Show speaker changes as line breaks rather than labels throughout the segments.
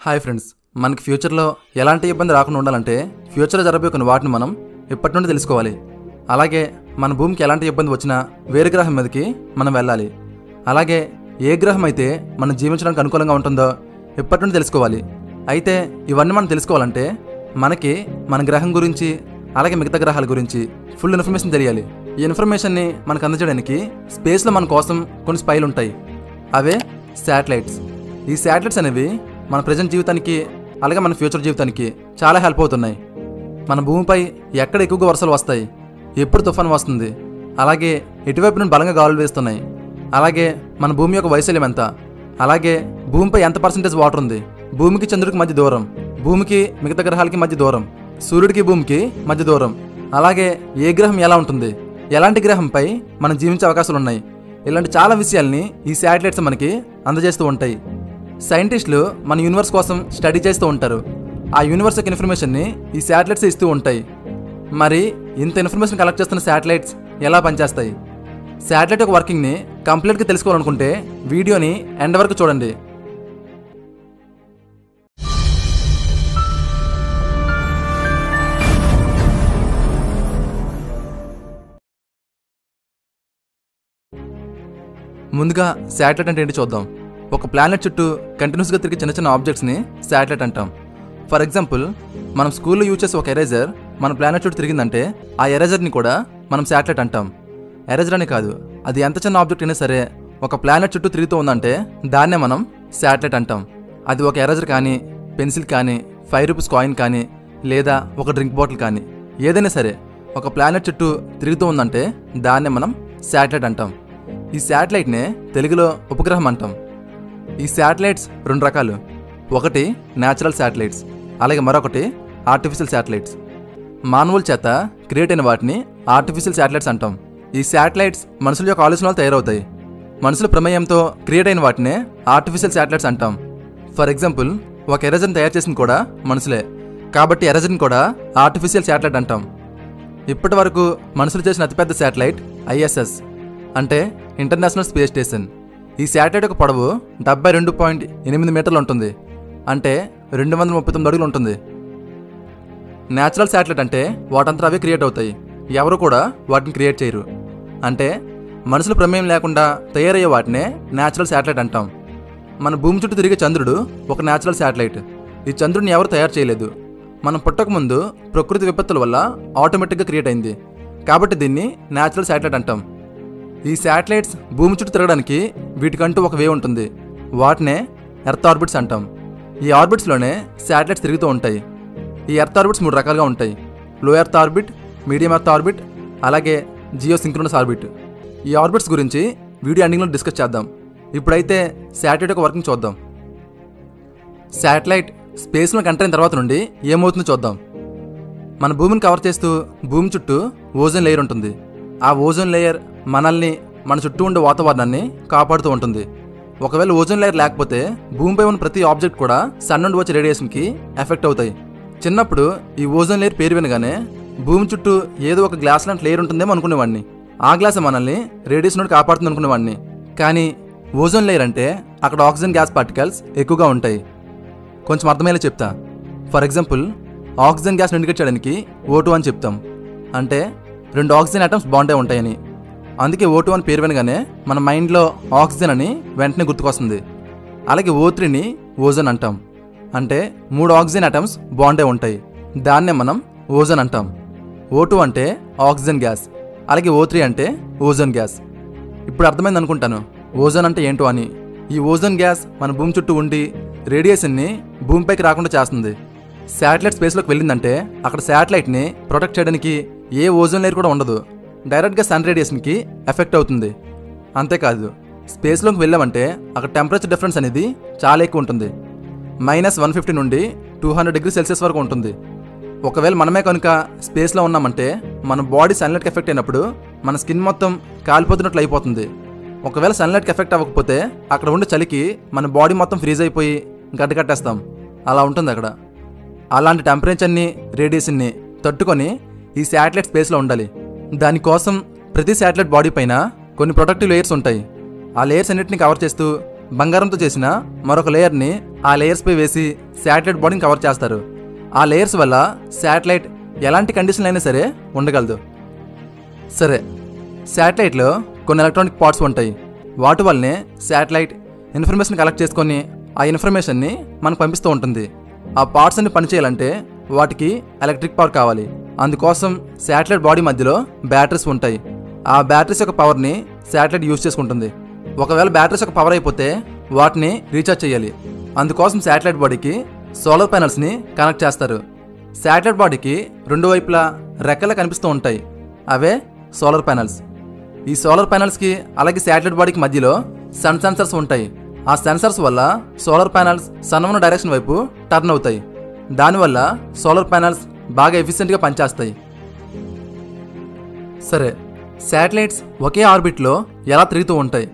Hi friends, మనకి ఫ్యూచర్లో ఎలాంటి ఇబ్బంది రాకుండా ఉండాలంటే ఫ్యూచర్లో జరగబోయే కొన్ని వాటిని మనం ఇప్పటి నుండి తెలుసుకోవాలి. అలాగే మన భూమికి ఎలాంటి ఇబ్బంది వచ్చినా వేరే గ్రహం మీదకి మనం వెళ్ళాలి. అలాగే ఏ గ్రహం అయితే మనం జీవించడానికి అనుకూలంగా ఉంటుందో ఇప్పటి నుండి తెలుసుకోవాలి. అయితే ఇవన్నీ మనం తెలుసుకోవాలంటే మనకి మన గ్రహం గురించి అలాగే మిగతా గ్రహాల గురించి ఫుల్ ఇన్ఫర్మేషన్ తెలియాలి. ఈ ఇన్ఫర్మేషన్ని మనకు అందజేయడానికి స్పేస్లో మన కోసం కొన్ని స్పైలు ఉంటాయి. అవే శాటిలైట్స్. ఈ శాటిలైట్స్ అనేవి మన ప్రజెంట్ జీవితానికి అలాగే మన ఫ్యూచర్ జీవితానికి చాలా హెల్ప్ అవుతున్నాయి. మన భూమిపై ఎక్కడ ఎక్కువగా వర్షాలు వస్తాయి, ఎప్పుడు తుఫాను వస్తుంది, అలాగే ఎటువైపు నుండి బలంగా గాలులు వేస్తున్నాయి, అలాగే మన భూమి యొక్క వైశాల్యం ఎంత, అలాగే భూమిపై ఎంత పర్సెంటేజ్ వాటర్ ఉంది, భూమికి చంద్రుడికి మధ్య దూరం, భూమికి మిగతా గ్రహాలకి మధ్య దూరం, సూర్యుడికి భూమికి మధ్య దూరం, అలాగే ఏ గ్రహం ఎలా ఉంటుంది, ఎలాంటి గ్రహంపై మనం జీవించే అవకాశాలు ఉన్నాయి, ఇలాంటి చాలా విషయాల్ని ఈ శాటిలైట్స్ మనకి అందజేస్తూ ఉంటాయి. సైంటిస్టులు మన యూనివర్స్ కోసం స్టడీ చేస్తూ ఉంటారు. ఆ యూనివర్స్ యొక్క ఇన్ఫర్మేషన్ని ఈ శాటిలైట్స్ ఇస్తూ ఉంటాయి. మరి ఇంత ఇన్ఫర్మేషన్ కలెక్ట్ చేస్తున్న శాటిలైట్స్ ఎలా పనిచేస్తాయి? శాటిలైట్ యొక్క వర్కింగ్ని కంప్లీట్గా తెలుసుకోవాలనుకుంటే వీడియోని ఎండ్ వరకు చూడండి. ముందుగా శాటిలైట్ అంటే ఏంటి చూద్దాం. ఒక ప్లానెట్ చుట్టూ కంటిన్యూస్గా తిరిగి చిన్న చిన్న ఆబ్జెక్ట్స్ని శాటిలైట్ అంటాం. ఫర్ ఎగ్జాంపుల్, మనం స్కూల్లో యూజ్ చేసే ఒక ఎరేజర్ మన ప్లానెట్ చుట్టూ తిరిగిందంటే ఆ ఎరేజర్ని కూడా మనం శాటిలైట్ అంటాం. ఎరేజర్ అని కాదు, అది ఎంత చిన్న ఆబ్జెక్ట్ అయినా సరే ఒక ప్లానెట్ చుట్టూ తిరుగుతూ ఉందంటే దాన్నే మనం శాటిలైట్ అంటాం. అది ఒక ఎరేజర్ కానీ, పెన్సిల్ కానీ, 5 రూపీస్ కాయిన్ కానీ, లేదా ఒక డ్రింక్ బాటిల్ కానీ, ఏదైనా సరే ఒక ప్లానెట్ చుట్టూ తిరుగుతూ ఉందంటే దాన్నే మనం శాటిలైట్ అంటాం. ఈ శాటిలైట్నే తెలుగులో ఉపగ్రహం అంటాం. ఈ శాటిలైట్స్ 2 రకాలు. ఒకటి న్యాచురల్ శాటిలైట్స్, అలాగే మరొకటి ఆర్టిఫిషియల్ శాటిలైట్స్. మానవుల చేత క్రియేట్ అయిన వాటిని ఆర్టిఫిషియల్ శాటిలైట్స్ అంటాం. ఈ శాటిలైట్స్ మనుషుల యొక్క ఆలోచనలు తయారవుతాయి. మనుషుల ప్రమేయంతో క్రియేట్ అయిన వాటినే ఆర్టిఫిషియల్ శాటిలైట్స్ అంటాం. ఫర్ ఎగ్జాంపుల్, ఒక ఎరేజర్ని తయారు చేసింది కూడా మనుషులే, కాబట్టి ఎరేజర్ని కూడా ఆర్టిఫిషియల్ శాటిలైట్ అంటాం. ఇప్పటి వరకు మనుషులు చేసిన అతిపెద్ద శాటిలైట్ ISS, అంటే ఇంటర్నేషనల్ స్పేస్ స్టేషన్. ఈ శాటిలైట్ యొక్క పొడవు 72.8 మీటర్లు ఉంటుంది, అంటే 239 అడుగులు ఉంటుంది. న్యాచురల్ శాటిలైట్ అంటే వాటంతా అవే క్రియేట్ అవుతాయి, ఎవరు కూడా వాటిని క్రియేట్ చేయరు. అంటే మనుషుల ప్రమేయం లేకుండా తయారయ్యే వాటినే న్యాచురల్ శాటిలైట్ అంటాం. మన భూమి చుట్టూ తిరిగే చంద్రుడు ఒక న్యాచురల్ శాటిలైట్. ఈ చంద్రుడిని ఎవరు తయారు చేయలేదు. మనం పుట్టకముందు ప్రకృతి విపత్తుల వల్ల ఆటోమేటిక్గా క్రియేట్ అయింది, కాబట్టి దీన్ని న్యాచురల్ శాటిలైట్ అంటాం. ఈ శాటిలైట్స్ భూమి చుట్టూ తిరగడానికి వీటికంటూ ఒక వే ఉంటుంది. వాటినే ఎర్త్ ఆర్బిట్స్ అంటాం. ఈ ఆర్బిట్స్లోనే శాటిలైట్స్ తిరుగుతూ ఉంటాయి. ఈ ఎర్త్ ఆర్బిట్స్ 3 రకాలుగా ఉంటాయి. లో earth orbit, medium earth orbit, అలాగే జియో సింక్రోనస్ ఆర్బిట్. ఈ ఆర్బిట్స్ గురించి వీడియో ఎండింగ్లో డిస్కస్ చేద్దాం. ఇప్పుడైతే శాటిలైట్ యొక్క వర్కింగ్ చూద్దాం. శాటిలైట్ స్పేస్లోకి ఎంటర్ అయిన తర్వాత నుండి ఏమవుతుందో చూద్దాం. మన భూమిని కవర్ చేస్తూ భూమి చుట్టూ ఓజోన్ లేయర్ ఉంటుంది. ఆ ఓజోన్ లేయర్ మనల్ని, మన చుట్టూ ఉండే వాతావరణాన్ని కాపాడుతూ ఉంటుంది. ఒకవేళ ఓజోన్ లేయర్ లేకపోతే భూమిపై ఉన్న ప్రతి ఆబ్జెక్ట్ కూడా సన్ నుండి వచ్చే రేడియేషన్కి ఎఫెక్ట్ అవుతాయి. చిన్నప్పుడు ఈ ఓజోన్ లేయర్ పేరు వినగానే భూమి చుట్టూ ఏదో ఒక గ్లాస్ లాంటి లేయర్ ఉంటుందేమో అనుకునేవాడిని. ఆ గ్లాస్ మనల్ని రేడియేషన్ నుండి కాపాడుతుంది అనుకునేవాడిని. కానీ ఓజోన్ లేయర్ అంటే అక్కడ ఆక్సిజన్ గ్యాస్ పార్టికల్స్ ఎక్కువగా ఉంటాయి. కొంచెం అర్థమయ్యేలా చెప్తా. For example, oxygen gas indicate చేయడానికి O2 అని చెప్తాం. అంటే 2 ఆక్సిజన్ ఆటమ్స్ బాండే ఉంటాయని. అందుకే O2 అని పేరు వినగానే మన మైండ్లో ఆక్సిజన్ అని వెంటనే గుర్తుకొస్తుంది. అలాగే O3ని ఓజోన్ అంటాం. అంటే 3 ఆక్సిజన్ ఆటమ్స్ బాండే ఉంటాయి, దాన్నే మనం ఓజోన్ అంటాం. O2 అంటే ఆక్సిజన్ గ్యాస్, అలాగే O3 అంటే ఓజోన్ గ్యాస్. ఇప్పుడు అర్థమైంది అనుకుంటాను ఓజోన్ అంటే ఏంటో అని. ఈ ఓజోన్ గ్యాస్ మన భూమి చుట్టూ ఉండి రేడియేషన్ని భూమిపైకి రాకుండా చేస్తుంది. శాటిలైట్ స్పేస్లోకి వెళ్ళిందంటే అక్కడ శాటిలైట్ని ప్రొటెక్ట్ చేయడానికి ఏ ఓజోన్ లేయర్ కూడా ఉండదు. డైరెక్ట్గా సన్ రేడియేషన్కి ఎఫెక్ట్ అవుతుంది. అంతేకాదు, స్పేస్లోకి వెళ్ళామంటే అక్కడ టెంపరేచర్ డిఫరెన్స్ అనేది చాలా ఎక్కువ ఉంటుంది. -150 నుండి 200 డిగ్రీ సెల్సియస్ వరకు ఉంటుంది. ఒకవేళ మనమే కనుక స్పేస్లో ఉన్నామంటే మన బాడీ సన్లైట్కి ఎఫెక్ట్ అయినప్పుడు మన స్కిన్ మొత్తం కాలిపోతున్నట్లు అయిపోతుంది. ఒకవేళ సన్లైట్కి ఎఫెక్ట్ అవ్వకపోతే అక్కడ ఉండే చలికి మన బాడీ మొత్తం ఫ్రీజ్ అయిపోయి గడ్డకట్టేస్తాం. అలా ఉంటుంది అక్కడ. అలాంటి టెంపరేచర్ని, రేడియేషన్ని తట్టుకొని ఈ శాటిలైట్ స్పేస్లో ఉండాలి. దానికోసం ప్రతి శాటిలైట్ బాడీ పైన కొన్ని ప్రొటెక్టివ్ లేయర్స్ ఉంటాయి. ఆ లేయర్స్ అన్నిటిని కవర్ చేస్తూ బంగారంతో చేసిన మరొక లేయర్ని ఆ లేయర్స్పై వేసి శాటిలైట్ బాడీని కవర్ చేస్తారు. ఆ లేయర్స్ వల్ల శాటిలైట్ ఎలాంటి కండిషన్లు అయినా సరే ఉండగలదు. సరే, శాటిలైట్లో కొన్ని ఎలక్ట్రానిక్ పార్ట్స్ ఉంటాయి. వాటి వల్లనే శాటిలైట్ ఇన్ఫర్మేషన్ కలెక్ట్ చేసుకొని ఆ ఇన్ఫర్మేషన్ని మనకు పంపిస్తూ ఉంటుంది. ఆ పార్ట్స్ అన్ని పనిచేయాలంటే వాటికి ఎలక్ట్రిక్ పవర్ కావాలి. అందుకోసం శాటిలైట్ బాడీ మధ్యలో బ్యాటరీస్ ఉంటాయి. ఆ బ్యాటరీస్ యొక్క పవర్ని శాటిలైట్ యూజ్ చేసుకుంటుంది. ఒకవేళ బ్యాటరీస్ యొక్క పవర్ అయిపోతే వాటిని రీఛార్జ్ చేయాలి. అందుకోసం శాటిలైట్ బాడీకి సోలార్ ప్యానెల్స్ని కనెక్ట్ చేస్తారు. శాటిలైట్ బాడీకి రెండు వైపులా రెక్కలు కనిపిస్తూ ఉంటాయి. అవే సోలార్ ప్యానెల్స్. ఈ సోలార్ ప్యానెల్స్కి అలాగే శాటిలైట్ బాడీకి మధ్యలో సన్ సెన్సర్స్ ఉంటాయి. ఆ సెన్సర్స్ వల్ల సోలార్ ప్యానెల్స్ సన్ ఉన్న డైరెక్షన్ వైపు టర్న్ అవుతాయి. దానివల్ల సోలార్ ప్యానెల్స్ బాగా ఎఫిషియెంట్గా పనిచేస్తాయి. సరే, శాటిలైట్స్ ఒకే ఆర్బిట్లో ఎలా తిరుగుతూ ఉంటాయి?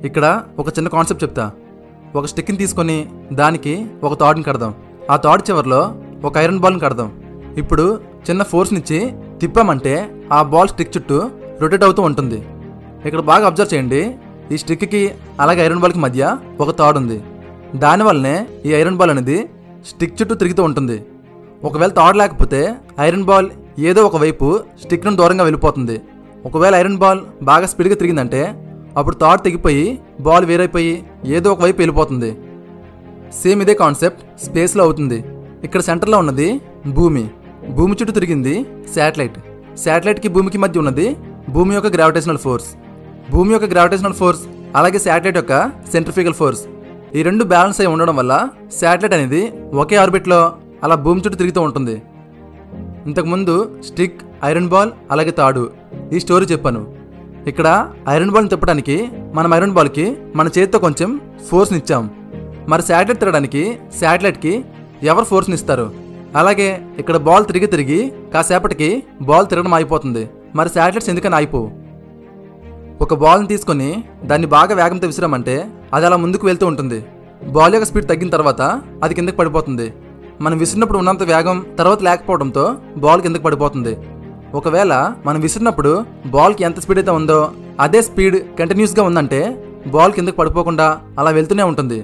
ఇక్కడ ఒక చిన్న కాన్సెప్ట్ చెప్తా. ఒక స్టిక్ని తీసుకొని దానికి ఒక తాడుని కడదాం. ఆ తాడు చివరిలో ఒక ఐరన్ బాల్ని కడదాం. ఇప్పుడు చిన్న ఫోర్స్నిచ్చి తిప్పామంటే ఆ బాల్ స్టిక్ చుట్టూ రొటేట్ అవుతూ ఉంటుంది. ఇక్కడ బాగా అబ్జర్వ్ చేయండి. ఈ స్టిక్కి అలాగే ఐరన్ బాల్కి మధ్య ఒక తాడు ఉంది. దానివల్లనే ఈ ఐరన్ బాల్ అనేది స్టిక్ చుట్టూ తిరుగుతూ ఉంటుంది. ఒకవేళ తాడు లేకపోతే ఐరన్ బాల్ ఏదో ఒక వైపు స్టిక్ నుండి దూరంగా వెళ్ళిపోతుంది. ఒకవేళ ఐరన్ బాల్ బాగా స్పీడ్గా తిరిగిందంటే అప్పుడు తాడు తెగిపోయి బాల్ వేరైపోయి ఏదో ఒక వైపు వెళ్ళిపోతుంది. సేమ్ ఇదే కాన్సెప్ట్ స్పేస్లో అవుతుంది. ఇక్కడ సెంటర్లో ఉన్నది భూమి. భూమి చుట్టూ తిరిగింది శాటిలైట్. శాటిలైట్కి భూమికి మధ్య ఉన్నది భూమి యొక్క గ్రావిటేషనల్ ఫోర్స్. భూమి యొక్క గ్రావిటేషనల్ ఫోర్స్ అలాగే శాటిలైట్ యొక్క సెంట్రిఫ్యూగల్ ఫోర్స్, ఈ రెండు బ్యాలెన్స్ అయి ఉండడం వల్ల శాటిలైట్ అనేది ఒకే ఆర్బిట్లో అలా భూమి చుట్టూ తిరుగుతూ ఉంటుంది. ఇంతకుముందు స్టిక్, ఐరన్ బాల్ అలాగే తాడు ఈ స్టోరీ చెప్పాను. ఇక్కడ ఐరన్ బాల్ని తిప్పడానికి మనం ఐరన్ బాల్కి మన చేతితో కొంచెం ఫోర్స్ని ఇచ్చాం. మరి శాటిలైట్ తిరగడానికి శాటిలైట్కి ఎవరు ఫోర్స్ని ఇస్తారు? అలాగే ఇక్కడ బాల్ తిరిగి తిరిగి కాసేపటికి బాల్ తిరగడం అయిపోతుంది. మరి శాటిలైట్స్ ఎందుకని ఆగిపోవు? ఒక బాల్ని తీసుకొని దాన్ని బాగా వేగంతో విసిరామంటే అది అలా ముందుకు వెళ్తూ ఉంటుంది. బాల్ యొక్క స్పీడ్ తగ్గిన తర్వాత అది కిందకి పడిపోతుంది. మనం విసిరినప్పుడు ఉన్నంత వేగం తర్వాత లేకపోవడంతో బాల్ కిందకి పడిపోతుంది. ఒకవేళ మనం విసిరినప్పుడు బాల్కి ఎంత స్పీడ్ అయితే ఉందో అదే స్పీడ్ కంటిన్యూస్గా ఉందంటే బాల్ కిందకి పడిపోకుండా అలా వెళ్తూనే ఉంటుంది.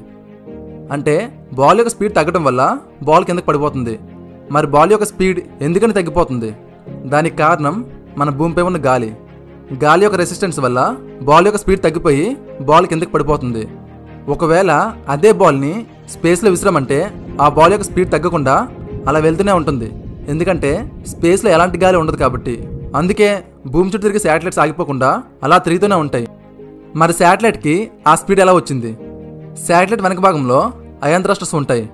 అంటే బాల్ యొక్క స్పీడ్ తగ్గడం వల్ల బాల్ కిందకి పడిపోతుంది. మరి బాల్ యొక్క స్పీడ్ ఎందుకని తగ్గిపోతుంది? దానికి కారణం మన భూమిపై ఉన్న గాలి. గాలి యొక్క రెసిస్టెన్స్ వల్ల బాల్ యొక్క స్పీడ్ తగ్గిపోయి బాల్ కిందకి పడిపోతుంది. ఒకవేళ అదే బాల్ని స్పేస్లో విసిరామంటే ఆ బాల్ యొక్క స్పీడ్ తగ్గకుండా అలా వెళ్తూనే ఉంటుంది. ఎందుకంటే స్పేస్లో ఎలాంటి గాలి ఉండదు కాబట్టి. అందుకే భూమి చుట్టూ తిరిగి శాటిలైట్స్ ఆగిపోకుండా అలా తిరుగుతూనే ఉంటాయి. మరి శాటిలైట్కి ఆ స్పీడ్ ఎలా వచ్చింది? శాటిలైట్ వెనక భాగంలో అయాన్ థ్రస్టర్స్ ఉంటాయి.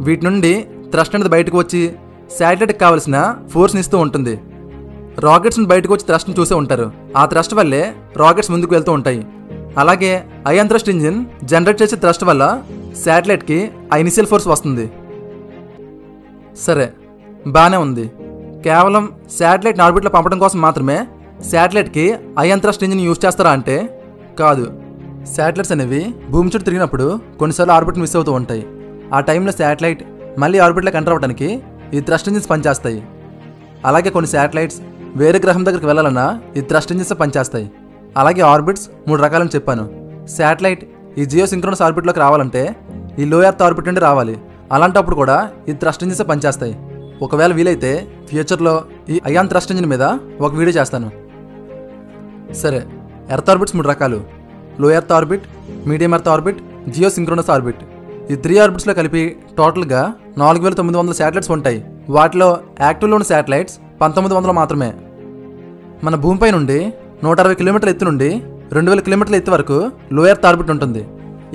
వీటి నుండి థ్రస్ట్ అనేది బయటకు వచ్చి శాటిలైట్కి కావలసిన ఫోర్స్ని ఇస్తూ ఉంటుంది. రాకెట్స్ని బయటకు వచ్చి థ్రస్ట్ని చూసే ఉంటారు. ఆ థ్రస్ట్ వల్లే రాకెట్స్ ముందుకు వెళ్తూ ఉంటాయి. అలాగే అయాన్ థ్రస్ట్ ఇంజిన్ జనరేట్ చేసే థ్రస్ట్ వల్ల శాటిలైట్కి ఆ ఇనిషియల్ ఫోర్స్ వస్తుంది. సరే, బాగానే ఉంది. కేవలం శాటిలైట్ని ఆర్బిట్లో పంపడం కోసం మాత్రమే శాటిలైట్కి అయాన్ థ్రస్ట్ ఇంజిన్ యూజ్ చేస్తారా అంటే కాదు. శాటిలైట్స్ అనేవి భూమి చుట్టూ తిరిగినప్పుడు కొన్నిసార్లు ఆర్బిట్ మిస్ అవుతూ ఉంటాయి. ఆ టైంలో శాటిలైట్ మళ్ళీ ఆర్బిట్లోకి ఎంటర్ అవ్వడానికి ఈ థ్రస్ట్ ఇంజిన్స్ పనిచేస్తాయి. అలాగే కొన్ని శాటిలైట్స్ వేరే గ్రహం దగ్గరికి వెళ్ళాలన్నా ఈ థ్రస్ట్ ఇంజిన్స్ పనిచేస్తాయి. అలాగే ఆర్బిట్స్ 3 రకాలని చెప్పాను. శాటిలైట్ ఈ జియో సింక్రోనస్ ఆర్బిట్లోకి రావాలంటే ఈ లో ఎర్త్ ఆర్బిట్ నుండి రావాలి. అలాంటప్పుడు కూడా ఈ థ్రస్ట్ ఇంజిన్స్ పనిచేస్తాయి. ఒకవేళ వీలైతే ఫ్యూచర్లో ఈ అయాన్ థ్రస్ట్ ఇంజిన్ మీద ఒక వీడియో చేస్తాను. సరే, ఎర్త్ ఆర్బిట్స్ 3 రకాలు: low earth orbit, medium earth orbit, geosynchronous orbit. ఈ 3 ఆర్బిట్స్లో కలిపి టోటల్గా 4900 శాటిలైట్స్ ఉంటాయి. వాటిలో యాక్టివ్లో ఉన్న శాటిలైట్స్ 1900 మాత్రమే. మన భూమిపై నుండి 160 కిలోమీటర్ల ఎత్తు నుండి 2000 కిలోమీటర్ల ఎత్తు వరకు లో ఎర్త్ ఆర్బిట్ ఉంటుంది.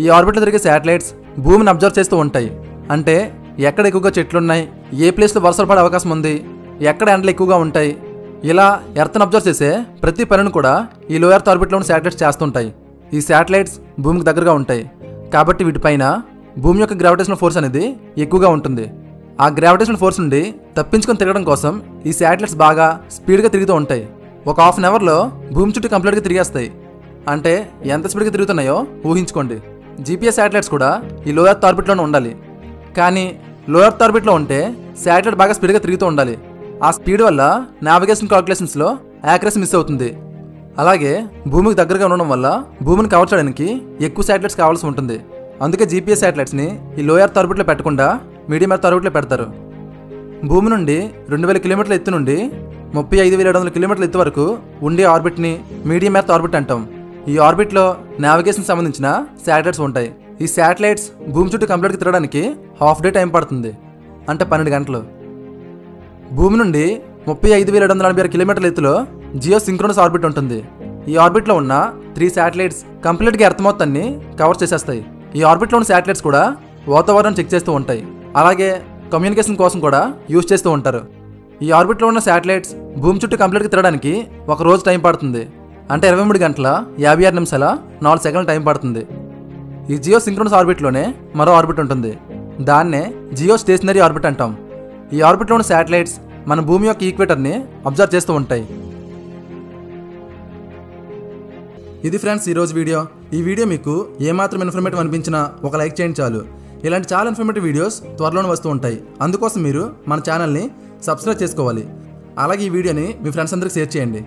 ఈ ఆర్బిట్లో తిరిగే శాటిలైట్స్ భూమిని అబ్జర్వ్ చేస్తూ ఉంటాయి. అంటే ఎక్కడ ఎక్కువగా చెట్లున్నాయి, ఏ ప్లేస్లో వర్షాలు పడే అవకాశం ఉంది, ఎక్కడ ఎండలు ఎక్కువగా ఉంటాయి, ఇలా ఎర్త్ని అబ్జర్వ్ చేసే ప్రతి పనిని కూడా ఈ లో ఎర్త్ ఆర్బిట్లో ఉన్న శాటిలైట్స్ చేస్తుంటాయి. ఈ శాటిలైట్స్ భూమికి దగ్గరగా ఉంటాయి కాబట్టి వీటిపైన భూమి యొక్క గ్రావిటేషనల్ ఫోర్స్ అనేది ఎక్కువగా ఉంటుంది. ఆ గ్రావిటేషనల్ ఫోర్స్ నుండి తప్పించుకొని తిరగడం కోసం ఈ శాటిలైట్స్ బాగా స్పీడ్గా తిరుగుతూ ఉంటాయి. ఒక హాఫ్ అన్ అవర్లో భూమి చుట్టూ కంప్లీట్గా తిరిగేస్తాయి. అంటే ఎంత స్పీడ్గా తిరుగుతున్నాయో ఊహించుకోండి. జీపీఎస్ శాటిలైట్స్ కూడా ఈ లో ఎర్త్ ఆర్బిట్లోనే ఉండాలి. కానీ లో ఎర్త్ ఆర్బిట్లో ఉంటే శాటిలైట్ బాగా స్పీడ్గా తిరుగుతూ ఉండాలి. ఆ స్పీడ్ వల్ల నావిగేషన్ క్యాల్కులేషన్స్లో యాక్యురసీ మిస్ అవుతుంది. అలాగే భూమికి దగ్గరగా ఉండడం వల్ల భూమిని కవర్ చేయడానికి ఎక్కువ శాటిలైట్స్ కావాల్సి ఉంటుంది. అందుకే జీపీఎస్ శాటిలైట్స్ని ఈ లో ఎర్త్ ఆర్బిట్లో పెట్టకుండా మీడియం ఎర్త్ ఆర్బిట్లో పెడతారు. భూమి నుండి 2000 కిలోమీటర్ల ఎత్తు నుండి 35,700 కిలోమీటర్ల ఎత్తు వరకు ఉండే ఆర్బిట్ని మీడియం ఎర్త్ ఆర్బిట్ అంటాం. ఈ ఆర్బిట్లో నావిగేషన్ సంబంధించిన శాటిలైట్స్ ఉంటాయి. ఈ శాటిలైట్స్ భూమి చుట్టూ కంప్లీట్గా తిరగడానికి హాఫ్ డే టైం పడుతుంది, అంటే 12 గంటలు. భూమి నుండి 35,746 కిలోమీటర్ల ఎత్తులో జియో సింక్రోనస్ ఆర్బిట్ ఉంటుంది. ఈ ఆర్బిట్లో ఉన్న 3 శాటిలైట్స్ కంప్లీట్గా ఎర్త్ మొత్తాన్ని కవర్ చేసేస్తాయి. ఈ ఆర్బిట్లో ఉన్న శాటిలైట్స్ కూడా వాతావరణం చెక్ చేస్తూ ఉంటాయి. అలాగే కమ్యూనికేషన్ కోసం కూడా యూజ్ చేస్తూ ఉంటారు. ఈ ఆర్బిట్లో ఉన్న శాటిలైట్స్ భూమి చుట్టూ కంప్లీట్గా తిరగడానికి ఒక రోజు టైం పడుతుంది, అంటే 23 గంటల 56 నిమిషాల 4 సెకండ్ల టైం పడుతుంది. ఈ జియో సింక్రోనస్ ఆర్బిట్లోనే మరో ఆర్బిట్ ఉంటుంది, దాన్నే జియో స్టేషనరీ ఆర్బిట్ అంటాం. ఈ ఆర్బిట్లో ఉన్న శాటిలైట్స్ మన భూమి యొక్క ఈక్వేటర్ని అబ్జర్వ్ చేస్తూ ఉంటాయి. ఇది ఫ్రెండ్స్ ఈరోజు వీడియో. ఈ వీడియో మీకు ఏమాత్రం ఇన్ఫర్మేటివ్ అనిపించినా ఒక లైక్ చేయండి చాలు. ఇలాంటి చాలా ఇన్ఫర్మేటివ్ వీడియోస్ త్వరలోనే వస్తూ ఉంటాయి. అందుకోసం మీరు మన ఛానల్ని సబ్స్క్రైబ్ చేసుకోవాలి. అలాగే ఈ వీడియోని మీ ఫ్రెండ్స్ అందరికీ షేర్ చేయండి.